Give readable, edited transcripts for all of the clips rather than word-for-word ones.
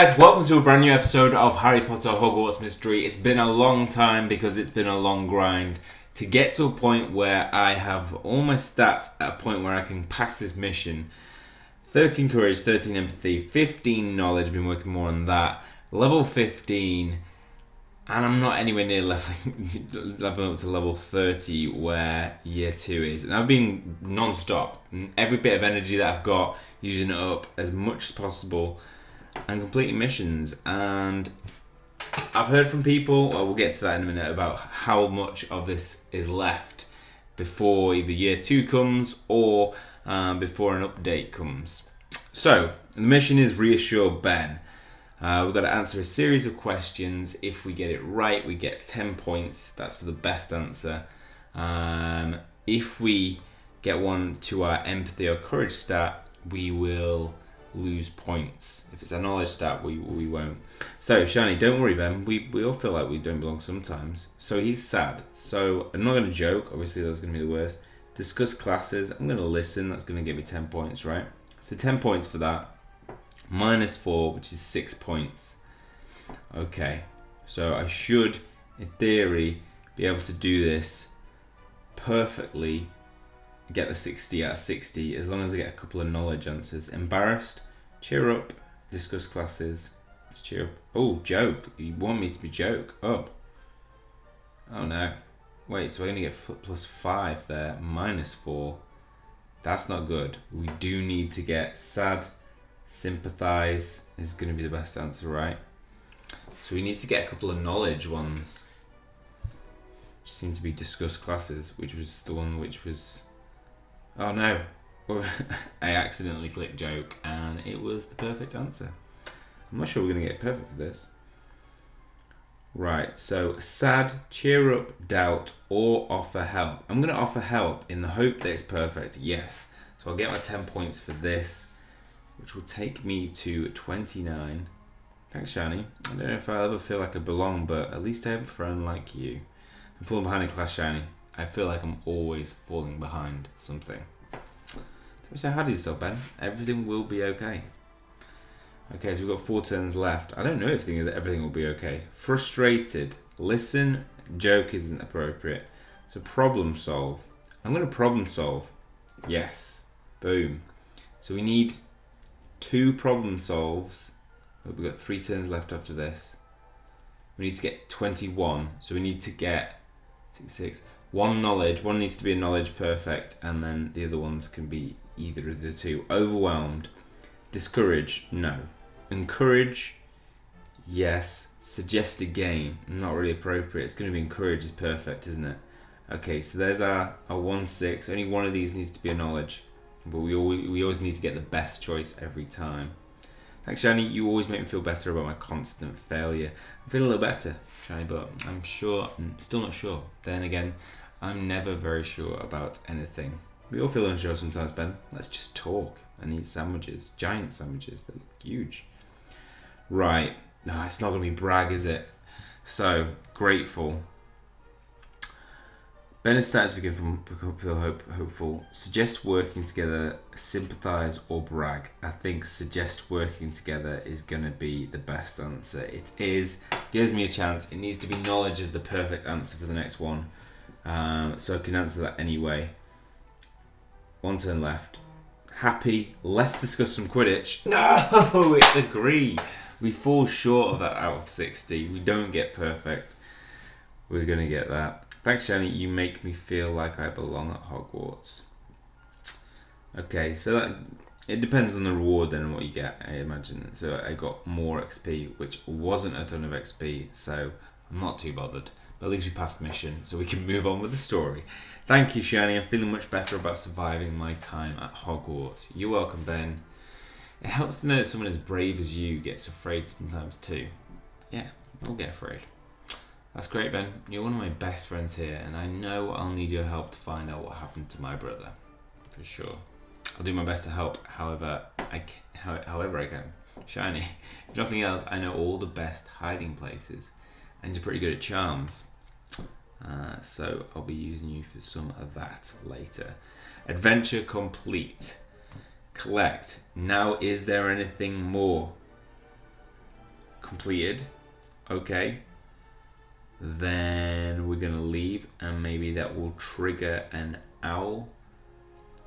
guys, welcome to a brand new episode of Harry Potter Hogwarts Mystery. It's been a long time because it's been a long grind to get to a point where I have all my stats at a point where I can pass this mission. 13 courage, 13 empathy, 15 knowledge, been working more on that. Level 15, and I'm not anywhere near leveling up to level 30 where year 2 is. And I've been non-stop. Every bit of energy that I've got, using it up as much as possible and completing missions. And I've heard from people, well, we'll get to that in a minute, about how much of this is left before either year 2 comes or before an update comes. So the mission is Reassure Ben. We've got to answer a series of questions. If we get it right, we get 10 points. That's for the best answer. If we get one to our empathy or courage stat, we will lose points. If it's a knowledge stat, we won't. So Shani, don't worry, Ben, we all feel like we don't belong sometimes. So he's sad, so I'm not going to joke, obviously that's going to be the worst. Discuss classes, I'm going to listen, that's going to give me 10 points, right? So 10 points for that, minus 4, which is 6 points. Okay, so I should in theory be able to do this perfectly, get the 60 out of 60 as long as I get a couple of knowledge answers. Embarrassed, cheer up, discuss classes. Let's cheer up. Oh, joke. You want me to be joke? Oh no. Wait, so we're going to get plus 5 there, minus 4. That's not good. We do need to get sad, sympathize is going to be the best answer, right? So we need to get a couple of knowledge ones. Which seem to be discuss classes, which was the one which was... Oh no, I accidentally clicked joke and it was the perfect answer. I'm not sure we're going to get perfect for this. Right, so sad, cheer up, doubt, or offer help. I'm going to offer help in the hope that it's perfect, yes. So I'll get my 10 points for this, which will take me to 29. Thanks, Shani. I don't know if I'll ever feel like I belong, but at least I have a friend like you. I'm falling behind in class, Shani. I feel like I'm always falling behind something. Don't be so hard on yourself, Ben. Everything will be okay. Okay, so we've got 4 turns left. I don't know if everything will be okay. Frustrated. Listen. Joke isn't appropriate. So problem solve. I'm going to problem solve. Yes. Boom. So we need 2 problem solves. But we've got 3 turns left after this. We need to get 21. So we need to get 6. 1 knowledge, 1 needs to be a knowledge perfect, and then the other ones can be either of the 2. Overwhelmed, discouraged, no. Encourage, yes. Suggest a game, not really appropriate. It's going to be encourage is perfect, isn't it? Okay, so there's our 1-6. Only one of these needs to be a knowledge, but we always need to get the best choice every time. Thanks, Shani. You always make me feel better about my constant failure. I'm feeling a little better, Shani, but I'm still not sure. Then again, I'm never very sure about anything. We all feel unsure sometimes, Ben. Let's just talk and eat sandwiches. Giant sandwiches that look huge. Right. No, it's not going to be brag, is it? So, grateful. Ben is starting to feel hopeful. Suggest working together, sympathise or brag. I think suggest working together is going to be the best answer. It is. Gives me a chance. It needs to be knowledge as the perfect answer for the next one. So I can answer that anyway. 1 turn left. Happy. Let's discuss some Quidditch. No, it's agree. We fall short of that out of 60. We don't get perfect. We're going to get that. Thanks, Shani. You make me feel like I belong at Hogwarts. Okay, so it depends on the reward then and what you get, I imagine. So I got more XP, which wasn't a ton of XP, so I'm not too bothered. But at least we passed the mission, so we can move on with the story. Thank you, Shani. I'm feeling much better about surviving my time at Hogwarts. You're welcome, Ben. It helps to know that someone as brave as you gets afraid sometimes too. Yeah, we'll get afraid. That's great, Ben. You're one of my best friends here, and I know I'll need your help to find out what happened to my brother. For sure. I'll do my best to help however I can. Shiny, if nothing else, I know all the best hiding places, and you're pretty good at charms. So I'll be using you for some of that later. Adventure complete. Collect. Now, is there anything more? completed. Okay. Then we're gonna leave, and maybe that will trigger an owl.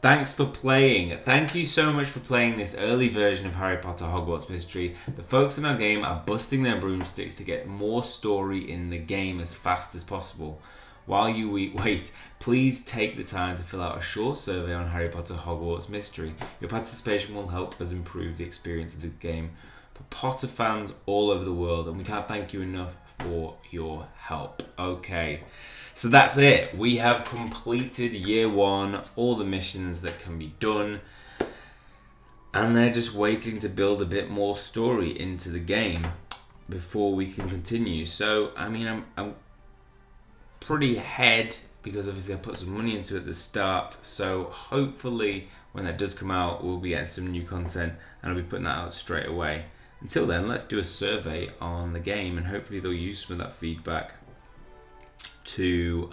Thanks for playing. Thank you so much for playing this early version of Harry Potter Hogwarts Mystery. The folks in our game are busting their broomsticks to get more story in the game as fast as possible. While you wait, please take the time to fill out a short survey on Harry Potter Hogwarts Mystery. Your participation will help us improve the experience of the game for Potter fans all over the world, and we can't thank you enough for your help. Okay. So that's it. We have completed year 1, all the missions that can be done, and they're just waiting to build a bit more story into the game before we can continue. So, I mean, I'm pretty ahead because obviously I put some money into it at the start. So hopefully when that does come out, we'll be getting some new content and I'll be putting that out straight away. Until then, let's do a survey on the game and hopefully they'll use some of that feedback to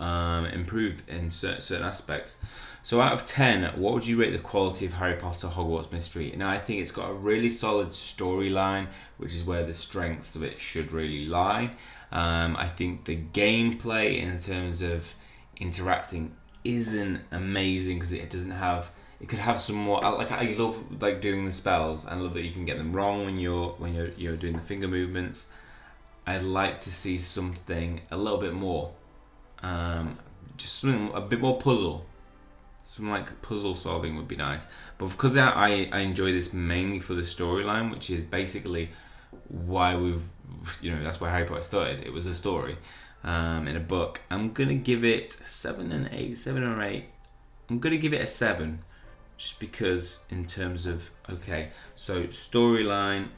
improve in certain aspects. So out of 10, what would you rate the quality of Harry Potter Hogwarts Mystery? Now I think it's got a really solid storyline, which is where the strengths of it should really lie. I think the gameplay in terms of interacting isn't amazing because it doesn't have. It could have some more. Like I love like doing the spells. I love that you can get them wrong when you're doing the finger movements. I'd like to see something a little bit more. Just something a bit more puzzle. Something like puzzle solving would be nice. But because I enjoy this mainly for the storyline, which is basically why that's why Harry Potter started. It was a story in a book. I'm gonna give it 7 or 8. I'm gonna give it a 7, just because in terms of so storyline.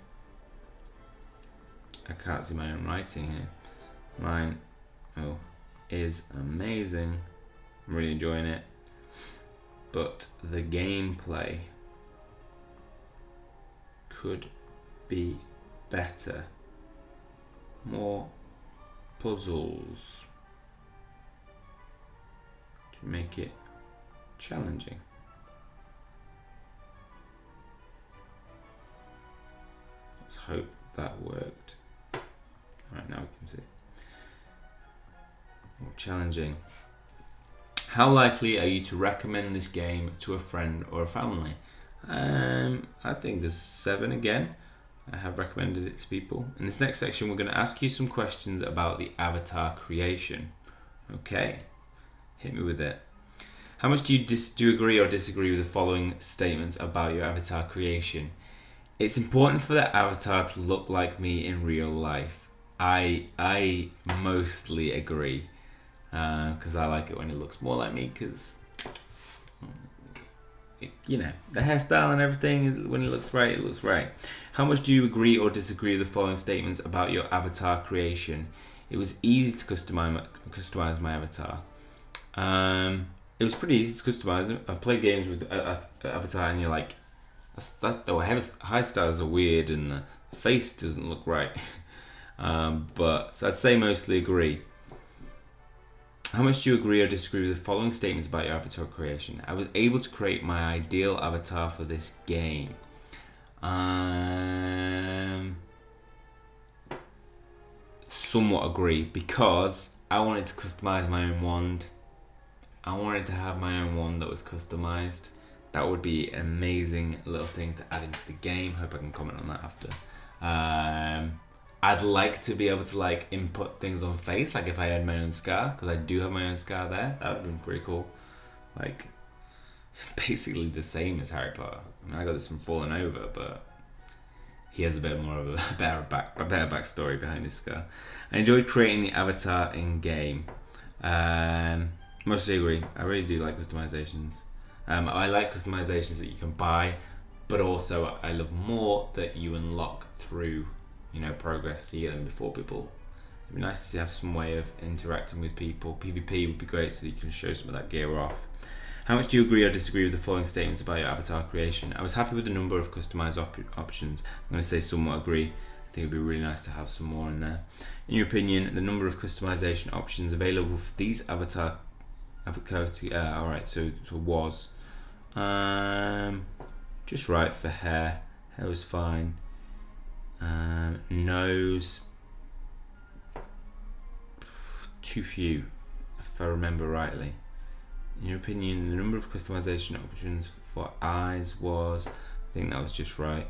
I can't see my own writing here. Line is amazing. I'm really enjoying it. But the gameplay could be better. More puzzles to make it challenging. Let's hope that worked. Alright, now we can see. More challenging. How likely are you to recommend this game to a friend or a family? I think there's 7 again. I have recommended it to people. In this next section, we're going to ask you some questions about the avatar creation. Okay, hit me with it. How much do you agree or disagree with the following statements about your avatar creation? It's important for the avatar to look like me in real life. I mostly agree. Because I like it when it looks more like me, because the hairstyle and everything, when it looks right, it looks right. How much do you agree or disagree with the following statements about your avatar creation? It was easy to customize my avatar. It was pretty easy to customize. I've played games with avatar and you're like, the hairstyles are weird and the face doesn't look right. So I'd say mostly agree. How much do you agree or disagree with the following statements about your avatar creation? I was able to create my ideal avatar for this game. Somewhat agree, because I wanted to customize my own wand. I wanted to have my own wand that was customized. That would be an amazing little thing to add into the game. Hope I can comment on that after. I'd like to be able to input things on face, like if I had my own scar, because I do have my own scar there. That would have been pretty cool. Basically the same as Harry Potter. I mean, I got this from Falling Over, but he has a bit more of a better backstory behind his scar. I enjoyed creating the avatar in game. Mostly agree. I really do like customizations. I like customizations that you can buy, but also I love more that you unlock through progress, so you get them before people. It'd be nice to have some way of interacting with people. PvP would be great so that you can show some of that gear off. How much do you agree or disagree with the following statements about your avatar creation? I was happy with the number of customized options. I'm going to say somewhat agree. I think it'd be really nice to have some more in there. In your opinion, the number of customization options available for these avatar alright, so was just right for hair. Hair was fine. Nose, too few, if I remember rightly. In your opinion, the number of customization options for eyes was, I think that was just right.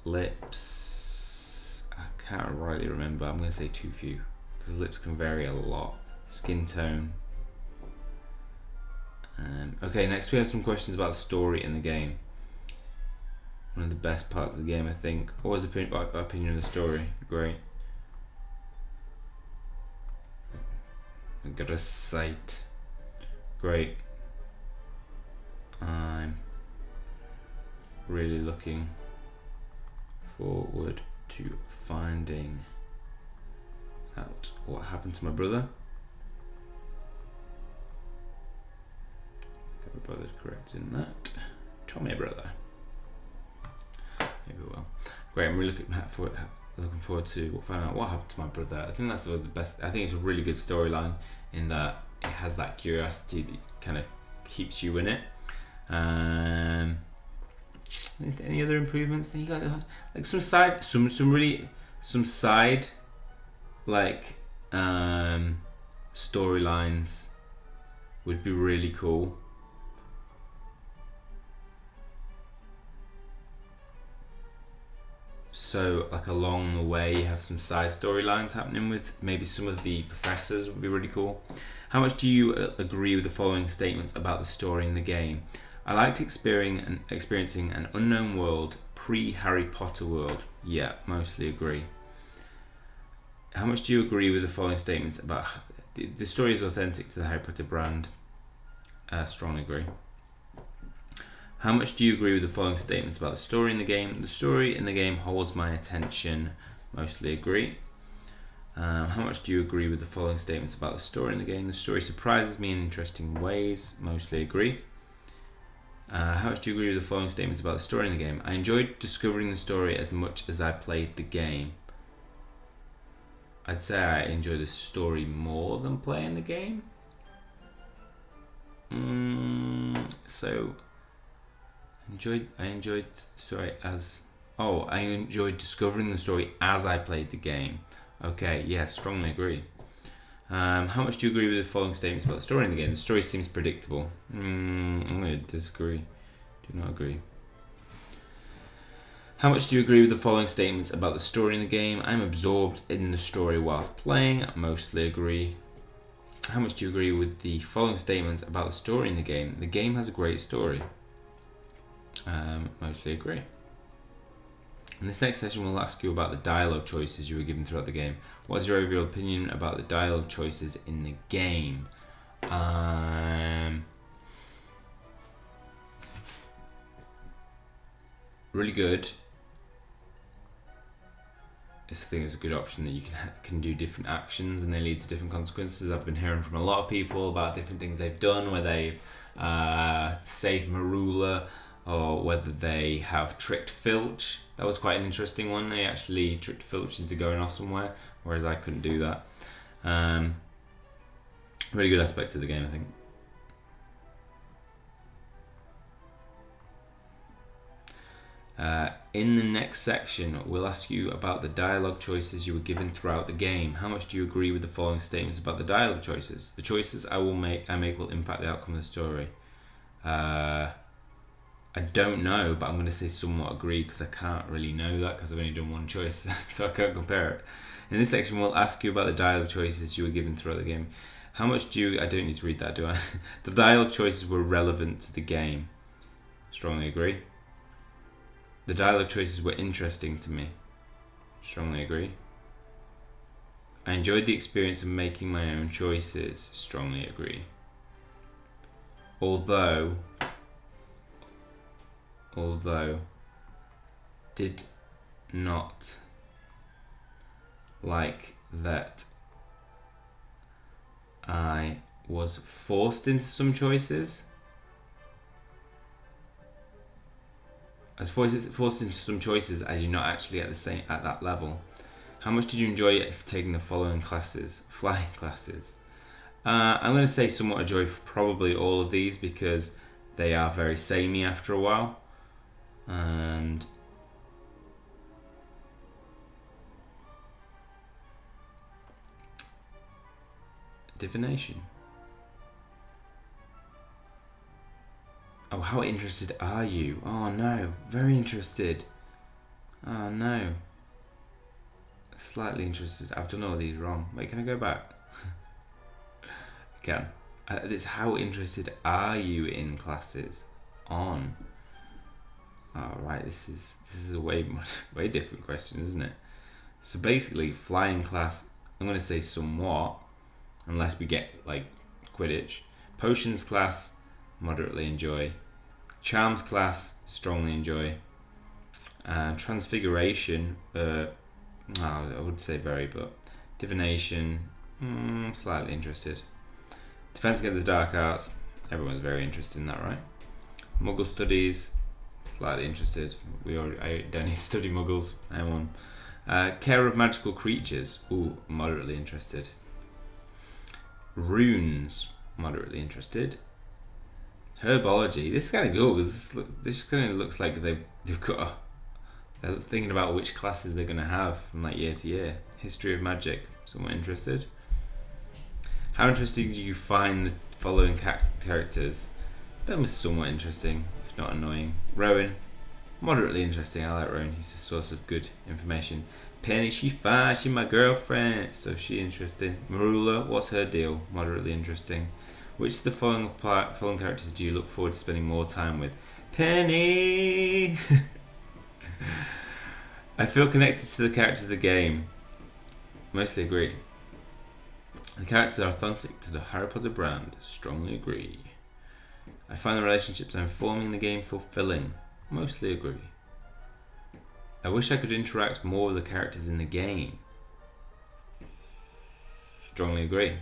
Lips, I can't rightly remember. I'm going to say too few because lips can vary a lot. Skin tone. Okay, next we have some questions about the story in the game. One of the best parts of the game, I think. What was the opinion of the story? Great. I got a sight. Great. I'm really looking forward to finding out what happened to my brother. Got my brother correct in that. Tommy brother. Maybe well. Great. I'm really looking forward to finding out what happened to my brother. I think that's the best. I think it's a really good storyline in that it has that curiosity that kind of keeps you in it. Any other improvements? Then you got like some side like storylines would be really cool. So like along the way you have some side storylines happening with maybe some of the professors would be really cool. How much do you agree with the following statements about the story in the game? I liked experiencing an unknown world, pre-Harry Potter world. Yeah, mostly agree. How much do you agree with the following statements about the story is authentic to the Harry Potter brand? Strongly agree. How much do you agree with the following statements about the story in the game? The story in the game holds my attention. Mostly agree. How much do you agree with the following statements about the story in the game? The story surprises me in interesting ways. Mostly agree. How much do you agree with the following statements about the story in the game? I enjoyed discovering the story as much as I played the game. I'd say I enjoy the story more than playing the game. So I enjoyed discovering the story as I played the game. Okay, yeah, strongly agree. How much do you agree with the following statements about the story in the game? The story seems predictable. I'm going to disagree. Do not agree. How much do you agree with the following statements about the story in the game? I'm absorbed in the story whilst playing. Mostly agree. How much do you agree with the following statements about the story in the game? The game has a great story. Mostly agree. In this next session, we'll ask you about the dialogue choices you were given throughout the game. What is your overall opinion about the dialogue choices in the game? Really good. I think it's a good option that you can do different actions and they lead to different consequences. I've been hearing from a lot of people about different things they've done where they've saved Marula, or whether they have tricked Filch. That was quite an interesting one. They actually tricked Filch into going off somewhere, whereas I couldn't do that. Really good aspect of the game, I think. In the next section, we'll ask you about the dialogue choices you were given throughout the game. How much do you agree with the following statements about the dialogue choices? The choices I make will impact the outcome of the story. I don't know, but I'm going to say somewhat agree because I can't really know that because I've only done one choice, so I can't compare it. In this section, we'll ask you about the dialogue choices you were given throughout the game. How much do you... I don't need to read that, do I? The dialogue choices were relevant to the game. Strongly agree. The dialogue choices were interesting to me. Strongly agree. I enjoyed the experience of making my own choices. Strongly agree. Although did not like that I was forced into some choices. I was forced into some choices as you're not actually at that level. How much did you enjoy taking the following classes? Flying classes. I'm going to say somewhat enjoy probably all of these because they are very samey after a while. And Divination. Oh, how interested are you? Oh no, very interested. Oh no. Slightly interested. I've done all these wrong. Wait, can I go back? Can. It's how interested are you in classes? On. Oh, right, this is a way different question, isn't it? So basically, flying class, I'm going to say somewhat, unless we get like Quidditch. Potions class, moderately enjoy. Charms class, strongly enjoy. Transfiguration, I would say very, but divination, slightly interested. Defense against the dark arts, everyone's very interested in that, right? Muggle studies, slightly interested. I don't need to study muggles. I am one. Care of magical creatures, moderately interested. Runes, moderately interested. Herbology, this is kind of cool because this kind of looks like they're thinking about which classes they're going to have from like year to year. History of magic, somewhat interested. How interesting do you find the following characters? That was somewhat interesting, if not annoying. Rowan, moderately interesting. I like Rowan. He's a source of good information. Penny, she fine. She's my girlfriend, so she interesting. Marula, what's her deal? Moderately interesting. Which of the following characters do you look forward to spending more time with? Penny. I feel connected to the characters of the game. Mostly agree. The characters are authentic to the Harry Potter brand. Strongly agree. I find the relationships I'm forming in the game fulfilling. Mostly agree. I wish I could interact more with the characters in the game. Strongly agree.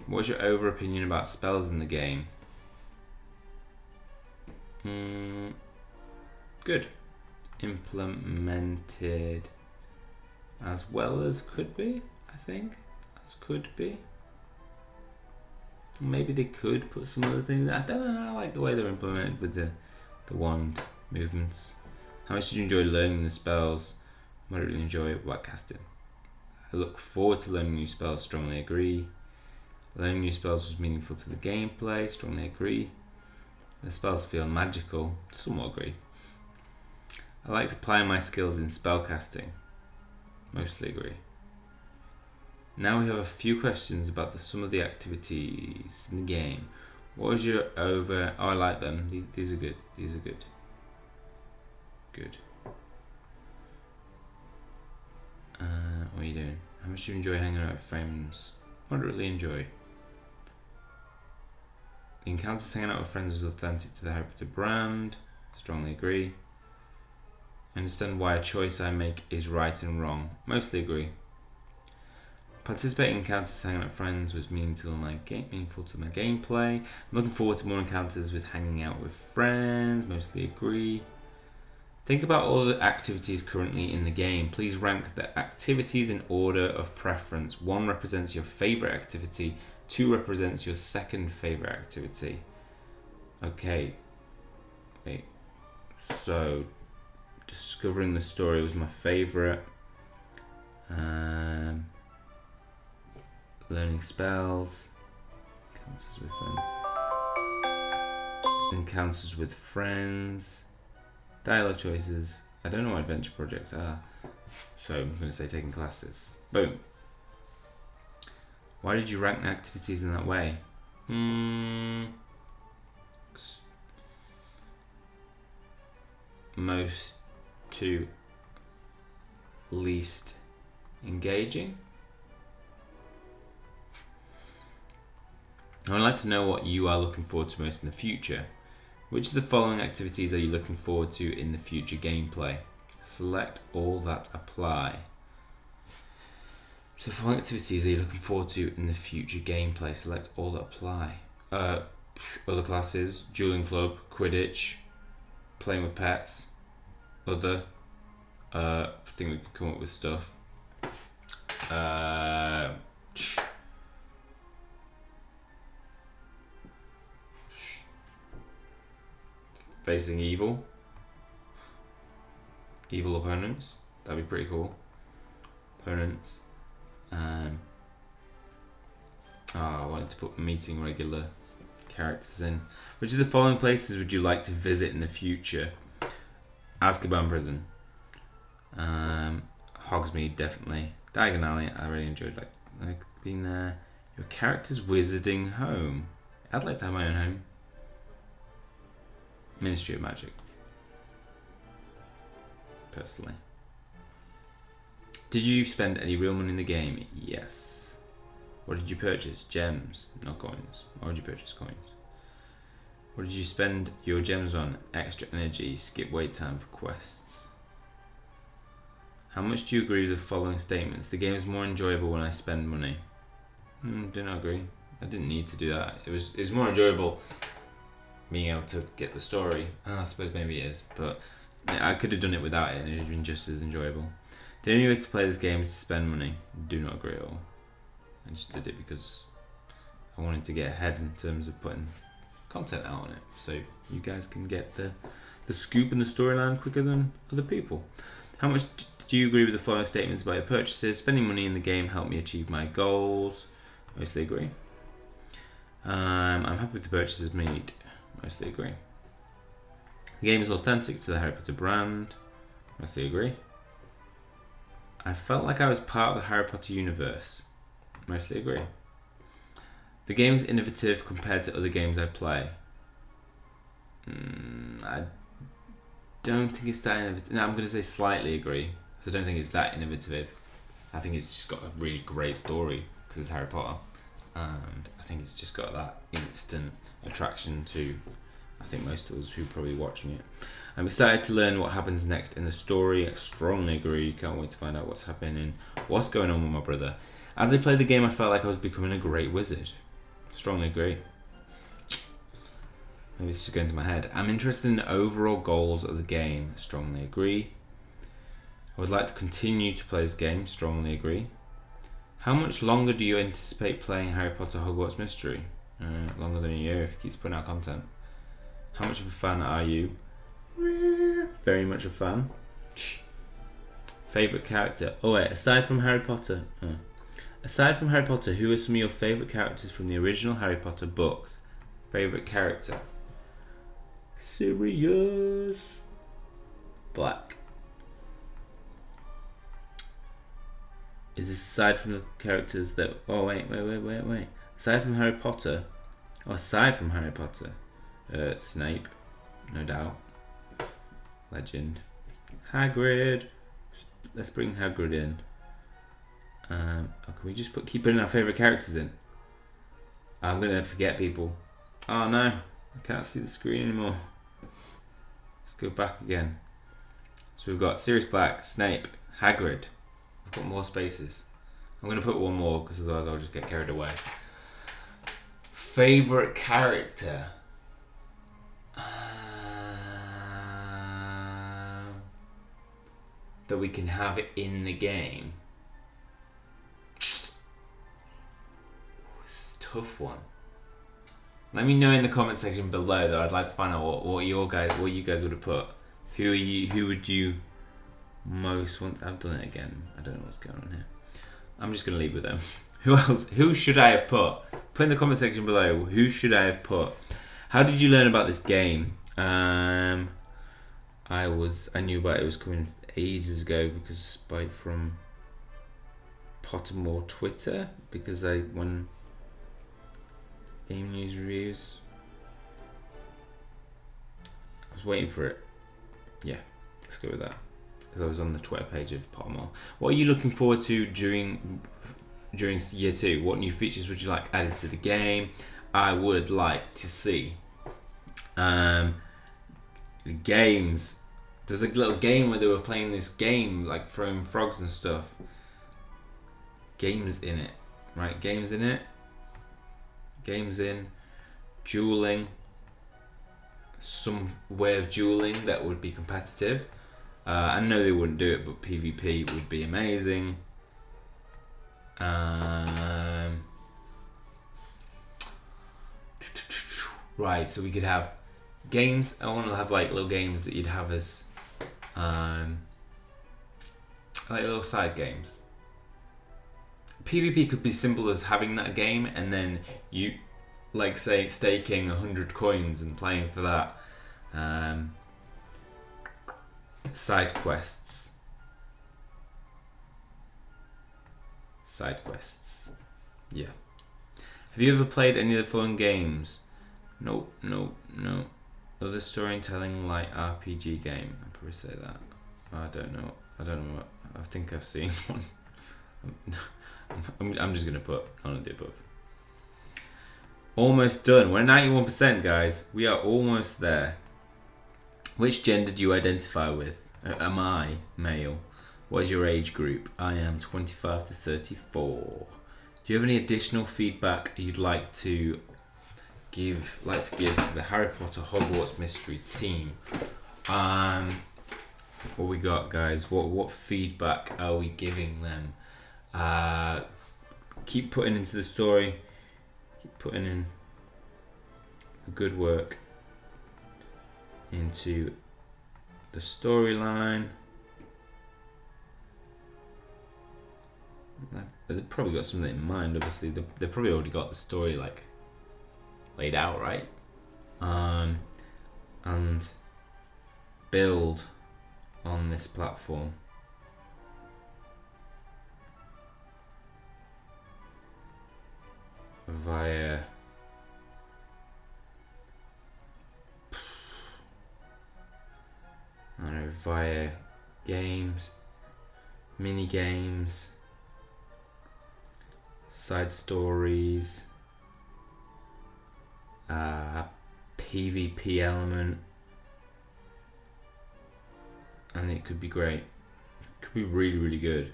What's your over opinion about spells in the game? Good. Implemented as well as could be, I think. As could be. Maybe they could put some other things. I don't know. I like the way they're implemented with the wand movements. How much did you enjoy learning the spells? I really enjoy whack casting. I look forward to learning new spells. Strongly agree. Learning new spells was meaningful to the gameplay. Strongly agree. The spells feel magical. Somewhat agree. I like to apply my skills in spellcasting. Mostly agree. Now we have a few questions about some of the activities in the game. What was your over... Oh, I like them. These are good. These are good. Good. What are you doing? How much do you enjoy hanging out with friends? Moderately enjoy. The encounters hanging out with friends was authentic to the Harry Potter brand. Strongly agree. I understand why a choice I make is right and wrong. Mostly agree. Participating in encounters hanging out with friends was meaningful to my gameplay. I'm looking forward to more encounters with hanging out with friends. Mostly agree. Think about all the activities currently in the game. Please rank the activities in order of preference. 1 represents your favorite activity. 2 represents your second favorite activity. Okay. Wait. So, discovering the story was my favorite. Learning spells. Encounters with friends. Encounters with friends. Dialogue choices. I don't know what adventure projects are. So I'm going to say taking classes. Boom. Why did you rank the activities in that way? Most to least engaging. I would like to know what you are looking forward to most in the future. Which of the following activities are you looking forward to in the future gameplay? Select all that apply. Which of the following activities are you looking forward to in the future gameplay? Select all that apply. Other classes, dueling club, Quidditch, playing with pets, other. I think we could come up with stuff. Facing evil opponents. That'd be pretty cool. Opponents. I wanted to put meeting regular characters in. Which of the following places would you like to visit in the future? Azkaban Prison. Hogsmeade, definitely. Diagon Alley, I really enjoyed like being there. Your character's wizarding home. I'd like to have my own home. Ministry of Magic. Personally. Did you spend any real money in the game? Yes. What did you purchase? Gems, not coins. Why would you purchase coins? What did you spend your gems on? Extra energy, skip wait time for quests. How much do you agree with the following statements? The game is more enjoyable when I spend money. Do not agree. I didn't need to do that. It was more enjoyable being able to get the story. I suppose maybe it is, but I could have done it without it and it would have been just as enjoyable. The only way to play this game is to spend money. Do not agree at all. I just did it because I wanted to get ahead in terms of putting content out on it, so you guys can get the scoop and the storyline quicker than other people. How much do you agree with the following statements about your purchases? Spending money in the game helped me achieve my goals. Mostly agree. I'm happy with the purchases made. Mostly agree. The game is authentic to the Harry Potter brand. Mostly agree. I felt like I was part of the Harry Potter universe. Mostly agree. The game is innovative compared to other games I play. I don't think it's that innovative. No, I'm going to say slightly agree. So I don't think it's that innovative. I think it's just got a really great story because it's Harry Potter. And I think it's just got that instant attraction to, I think, most of us who are probably watching it. I'm excited to learn what happens next in the story. I strongly agree. Can't wait to find out what's happening, what's going on with my brother. As I played the game, I felt like I was becoming a great wizard. Strongly agree. Maybe it's just going to my head. I'm interested in the overall goals of the game. Strongly agree. I would like to continue to play this game. Strongly agree. How much longer do you anticipate playing Harry Potter Hogwarts Mystery? Longer than a year if he keeps putting out content. How much of a fan are you? Very much a fan. Favourite character? Oh wait, aside from Harry Potter. Aside from Harry Potter, who are some of your favourite characters from the original Harry Potter books? Favourite character? Sirius Black. Is this aside from the characters that... Oh, wait. Aside from Harry Potter... Oh, aside from Harry Potter... Snape, no doubt. Legend. Hagrid. Let's bring Hagrid in. Can we just keep putting our favourite characters in? I'm going to forget people. Oh no, I can't see the screen anymore. Let's go back again. So we've got Sirius Black, Snape, Hagrid. We've got more spaces. I'm going to put one more because otherwise I'll just get carried away. Favourite character? That we can have in the game. This is a tough one. Let me know in the comment section below though. I'd like to find out what you guys would have put. Who would you most want? I've done it again. I don't know what's going on here. I'm just gonna leave with them. Who else? Who should I have put? Put in the comment section below. Who should I have put? How did you learn about this game? I knew about it was coming ages ago because Spike from Pottermore Twitter, because I won game news reviews. I was waiting for it. Yeah, let's go with that because I was on the Twitter page of Pottermore. What are you looking forward to during year 2? What new features would you like added to the game? I would like to see games. There's a little game where they were playing this game, like throwing frogs and stuff. Games in it, right? Games in it. Games in. Dueling. Some way of dueling that would be competitive. I know they wouldn't do it, but PvP would be amazing. Right, so we could have games. I want to have like little games that you'd have as like little side games. PvP could be simple as having that game and then you, like, say, staking 100 coins and playing for that. Side quests. Yeah. Have you ever played any of the following games? Nope. Other storytelling like RPG game. I'd probably say that. I don't know what. I think I've seen one. I'm just gonna put none of the above. Almost done. We're 91%, guys. We are almost there. Which gender do you identify with? Am I male? What is your age group? I am 25 to 34. Do you have any additional feedback you'd like to give to the Harry Potter Hogwarts mystery team? What we got, guys? What feedback are we giving them? Keep putting into the story. Keep putting in the good work into the storyline. They've probably got something in mind. Obviously, they've probably already got the story like laid out, right? And build on this platform. Via games, mini games, side stories, PvP element, and it could be great. It could be really, really good.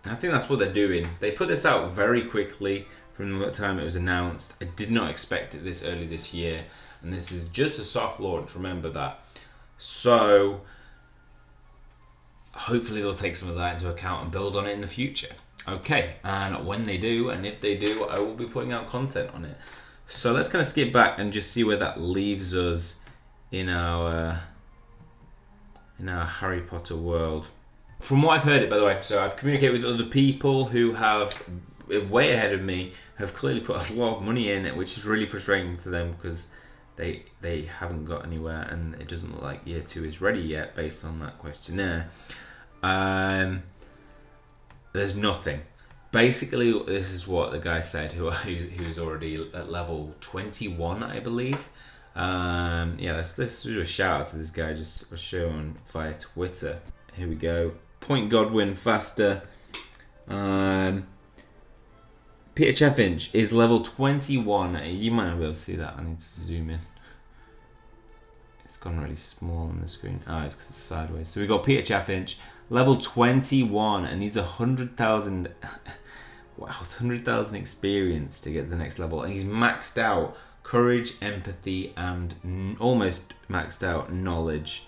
I think that's what they're doing. They put this out very quickly from the time it was announced. I did not expect it this early this year, and this is just a soft launch, remember that. So hopefully they'll take some of that into account and build on it in the future. Okay, and when they do, and if they do, I will be putting out content on it. So let's kind of skip back and just see where that leaves us in our Harry Potter world. From what I've heard, by the way, so I've communicated with other people who have, way ahead of me, have clearly put a lot of money in it, which is really frustrating for them because they haven't got anywhere, and it doesn't look like year 2 is ready yet based on that questionnaire. There's nothing. Basically, this is what the guy said, who's already at level 21, I believe. Yeah, let's do a shout out to this guy, just shown via Twitter. Here we go. Point Godwin faster. Peter Chaffinch is level 21. You might not be able to see that. I need to zoom in. It's gone really small on the screen. Oh, it's because it's sideways. So we got Peter Chaffinch, level 21, and needs 100,000. Wow, 100,000 experience to get to the next level, and he's maxed out courage, empathy, and almost maxed out knowledge.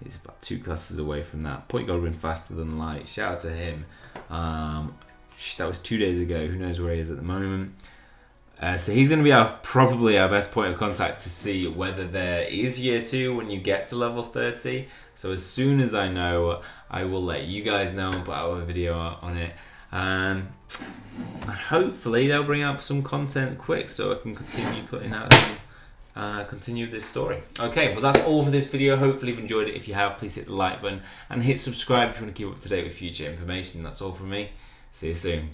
He's about 2 classes away from that. Point Godwin faster than light. Shout out to him. That was 2 days ago. Who knows where he is at the moment. So he's going to be probably our best point of contact to see whether there is year 2 when you get to level 30. So as soon as I know, I will let you guys know and put out a video on it. And hopefully they'll bring up some content quick so I can continue putting out some continue this story. Okay, well that's all for this video. Hopefully you've enjoyed it. If you have, please hit the like button and hit subscribe if you want to keep up to date with future information. That's all from me. See you soon.